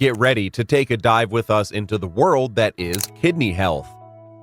Get ready to take a dive with us into the world that is kidney health.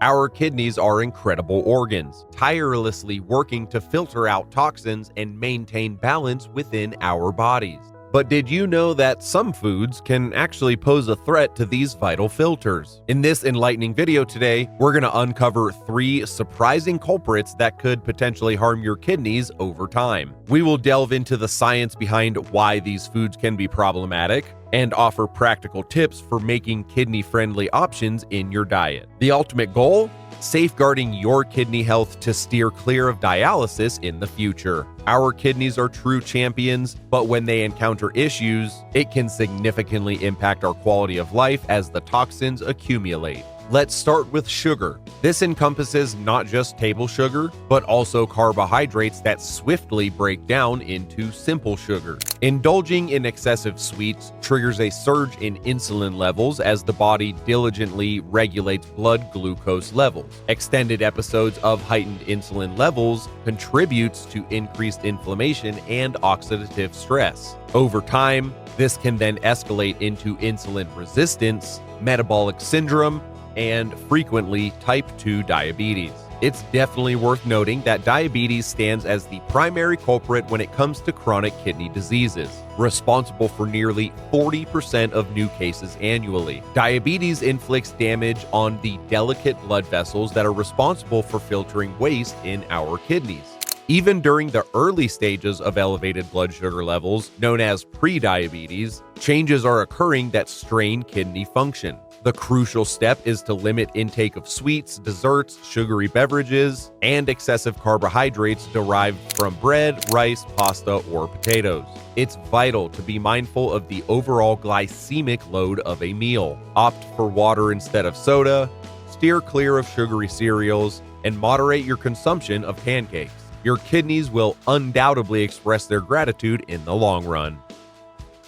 Our kidneys are incredible organs, tirelessly working to filter out toxins and maintain balance within our bodies. But did you know that some foods can actually pose a threat to these vital filters? In this enlightening video today, we're going to uncover 3 surprising culprits that could potentially harm your kidneys over time. We will delve into the science behind why these foods can be problematic and offer practical tips for making kidney-friendly options in your diet. The ultimate goal? Safeguarding your kidney health to steer clear of dialysis in the future. Our kidneys are true champions, but when they encounter issues, it can significantly impact our quality of life as the toxins accumulate. Let's start with sugar. This encompasses not just table sugar, but also carbohydrates that swiftly break down into simple sugar. Indulging in excessive sweets triggers a surge in insulin levels as the body diligently regulates blood glucose levels. Extended episodes of heightened insulin levels contributes to increased inflammation and oxidative stress. Over time, this can then escalate into insulin resistance, metabolic syndrome, and frequently type 2 diabetes. It's definitely worth noting that diabetes stands as the primary culprit when it comes to chronic kidney diseases, responsible for nearly 40% of new cases annually. Diabetes inflicts damage on the delicate blood vessels that are responsible for filtering waste in our kidneys. Even during the early stages of elevated blood sugar levels, known as prediabetes, changes are occurring that strain kidney function. The crucial step is to limit intake of sweets, desserts, sugary beverages, and excessive carbohydrates derived from bread, rice, pasta, or potatoes. It's vital to be mindful of the overall glycemic load of a meal. Opt for water instead of soda, steer clear of sugary cereals, and moderate your consumption of pancakes. Your kidneys will undoubtedly express their gratitude in the long run.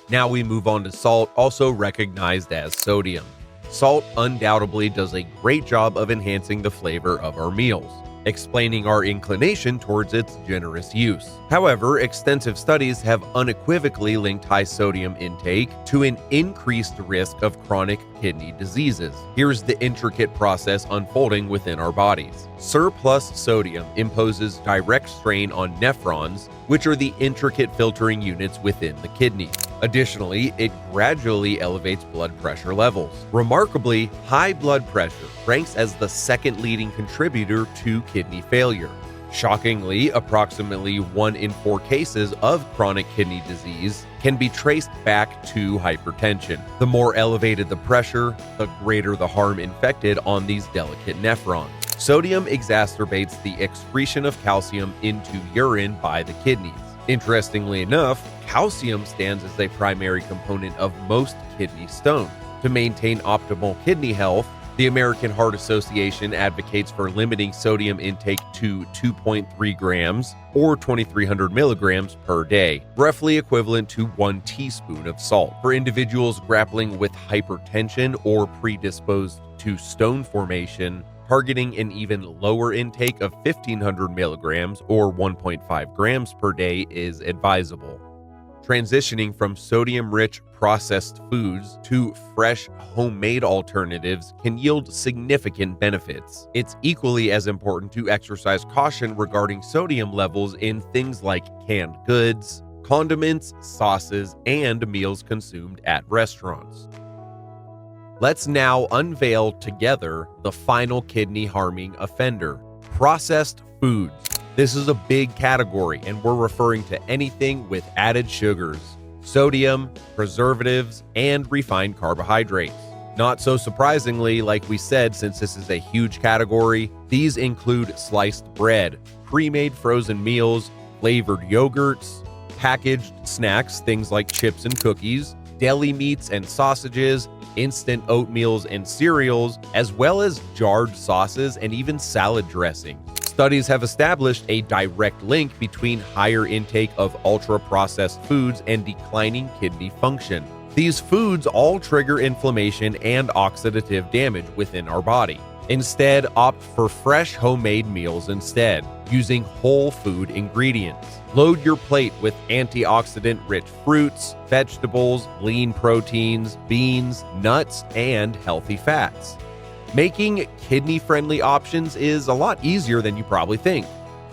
Now we move on to salt, also recognized as sodium. Salt undoubtedly does a great job of enhancing the flavor of our meals, explaining our inclination towards its generous use. However, extensive studies have unequivocally linked high sodium intake to an increased risk of chronic kidney diseases. Here's the intricate process unfolding within our bodies. Surplus sodium imposes direct strain on nephrons, which are the intricate filtering units within the kidney. Additionally, it gradually elevates blood pressure levels. Remarkably, high blood pressure ranks as the second leading contributor to kidney failure. Shockingly, approximately 1 in 4 cases of chronic kidney disease can be traced back to hypertension. The more elevated the pressure, the greater the harm inflicted on these delicate nephrons. Sodium exacerbates the excretion of calcium into urine by the kidneys. Interestingly enough, calcium stands as a primary component of most kidney stones. To maintain optimal kidney health, the American Heart Association advocates for limiting sodium intake to 2.3 grams or 2,300 milligrams per day, roughly equivalent to 1 teaspoon of salt. For individuals grappling with hypertension or predisposed to stone formation, targeting an even lower intake of 1,500 milligrams or 1.5 grams per day is advisable. Transitioning from sodium-rich processed foods to fresh homemade alternatives can yield significant benefits. It's equally as important to exercise caution regarding sodium levels in things like canned goods, condiments, sauces, and meals consumed at restaurants. Let's now unveil together the final kidney-harming offender: processed foods. This is a big category, and we're referring to anything with added sugars, sodium, preservatives, and refined carbohydrates. Not so surprisingly, like we said, since this is a huge category, these include sliced bread, pre-made frozen meals, flavored yogurts, packaged snacks, things like chips and cookies, deli meats and sausages, instant oatmeals and cereals, as well as jarred sauces and even salad dressing. Studies have established a direct link between higher intake of ultra-processed foods and declining kidney function. These foods all trigger inflammation and oxidative damage within our body. Instead, opt for fresh homemade meals instead. using whole food ingredients. Load your plate with antioxidant-rich fruits, vegetables, lean proteins, beans, nuts, and healthy fats. Making kidney-friendly options is a lot easier than you probably think.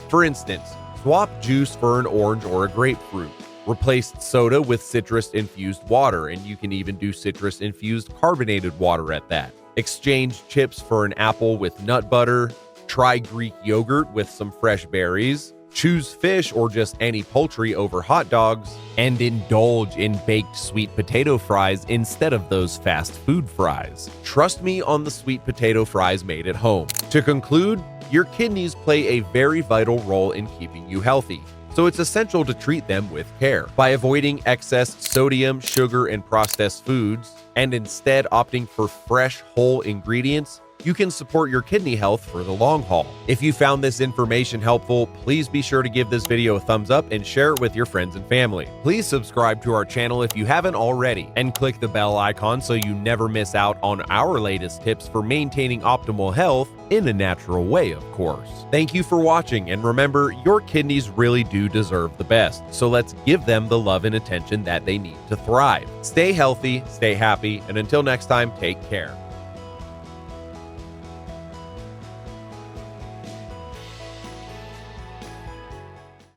For instance, swap juice for an orange or a grapefruit. Replace soda with citrus-infused water, and you can even do citrus-infused carbonated water at that. Exchange chips for an apple with nut butter. Try Greek yogurt with some fresh berries. Choose fish or just any poultry over hot dogs, and indulge in baked sweet potato fries instead of those fast food fries. Trust me on the sweet potato fries made at home. To conclude, your kidneys play a very vital role in keeping you healthy, so it's essential to treat them with care. By avoiding excess sodium, sugar, and processed foods, and instead opting for fresh, whole ingredients, you can support your kidney health for the long haul. If you found this information helpful, please be sure to give this video a thumbs up and share it with your friends and family. Please subscribe to our channel if you haven't already, and click the bell icon so you never miss out on our latest tips for maintaining optimal health in a natural way, of course. Thank you for watching, and remember, your kidneys really do deserve the best, so let's give them the love and attention that they need to thrive. Stay healthy, stay happy, and until next time, take care.